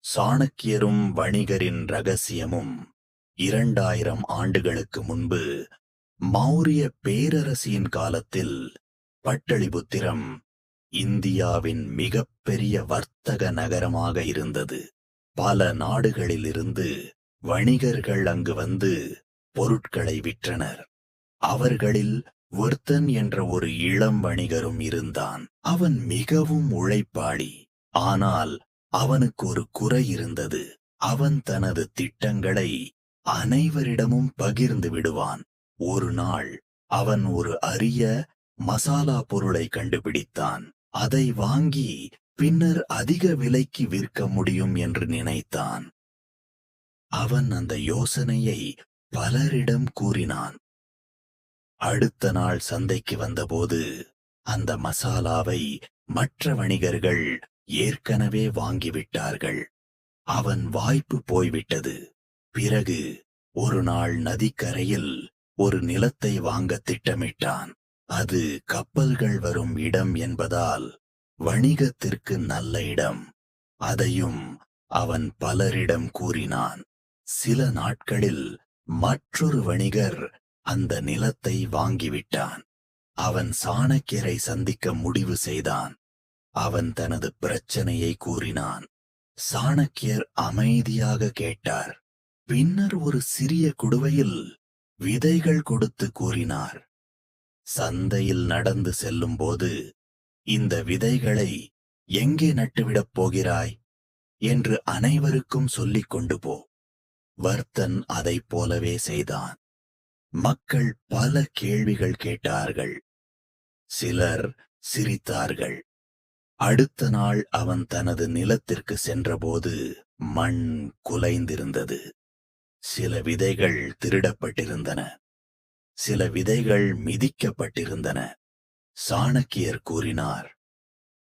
சாணக்கியரும் வணிகரின் ரகசியமும் 2000 ஆண்டுகளுக்கு முன்பு மௌரிய பேரரசின் காலத்தில் பட்டளிபுத்திரம் இந்தியாவின் மிகப்பெரிய வர்த்தக நகரமாக இருந்தது. பல நாடுகளிலிருந்து வணிகர்கள் அங்கு வந்து பொருட்களை விற்றனர். அவர்களில் வர்த்தன் என்ற ஒரு இளம் வணிகரும் இருந்தான். அவன் மிகவும் உழைப்பாளி. ஆனால் அவனுக்கு ஒரு குறை இருந்தது. அவன் தனது திட்டங்களை அனைவரிடமும் பகிர்ந்து விடுவான். ஒரு நாள் அவன் ஒரு அரிய மசாலா பொருளை கண்டுபிடித்தான். அதை வாங்கி பின்னர் அதிக விலைக்கு விற்க முடியும் என்று நினைத்தான். அவன் அந்த யோசனையை பலரிடம் கூறினான். அடுத்த நாள் சந்தைக்கு வந்தபோது அந்த மசாலாவை மற்ற வணிகர்கள் ஏற்கனவே வாங்கிவிட்டார்கள். அவன் வாய்ப்பு போய்விட்டது. பிறகு ஒரு நாள் நதிக்கரையில் ஒரு நிலத்தை வாங்க திட்டமிட்டான். அது கப்பல்கள் வரும் இடம் என்பதால் வணிகத்திற்கு நல்ல இடம். அதையும் அவன் பலரிடம் கூறினான். சில நாட்களில் மற்றொரு வணிகர் அந்த நிலத்தை வாங்கிவிட்டான். அவன் சாணக்கியரை சந்திக்க முடிவு செய்தான். அவன் தனது பிரச்சனையை கூறினான். சாணக்கியர் அமைதியாக கேட்டார். பின்னர் ஒரு சிறிய குடுவையில் விதைகள் கொடுத்து கூறினார், சந்தையில் நடந்து செல்லும் போது இந்த விதைகளை எங்கே நட்டுவிடப் போகிறாய் என்று அனைவருக்கும் சொல்லிக் கொண்டு போ. வர்த்தன் அதைப் போலவே செய்தான். மக்கள் பல கேள்விகள் கேட்டார்கள். சிலர் சிரித்தார்கள். அடுத்த நாள் அவன் தனது நிலத்திற்கு சென்றபோது மண் குலைந்திருந்தது. சில விதைகள் திருடப்பட்டிருந்தன. சில விதைகள் மிதிக்கப்பட்டிருந்தன. சாணக்கியர் கூறினார்,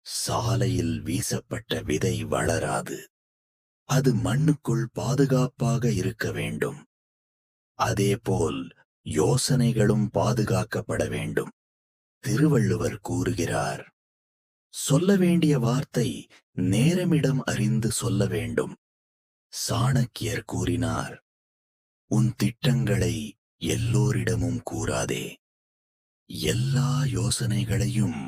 சாலையில் வீசப்பட்ட விதை வளராது. அது மண்ணுக்குள் பாதுகாப்பாக இருக்க வேண்டும். அதேபோல் யோசனைகளும் பாதுகாக்கப்பட வேண்டும். திருவள்ளுவர் கூறுகிறார், சொல்ல வேண்டிய வார்த்தை நேரமிடம் அறிந்து சொல்ல வேண்டும். சாணக்கியர் கூறினார், உன் திட்டங்களை எல்லோரிடமும் கூறாதே. எல்லா யோசனைகளையும்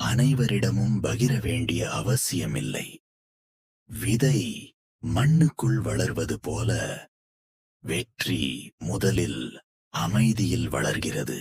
அனைவரிடமும் பகிர வேண்டிய அவசியமில்லை. விதை மண்ணுக்குள் வளர்வது போல வெற்றி முதலில் அமைதியில் வளர்கிறது.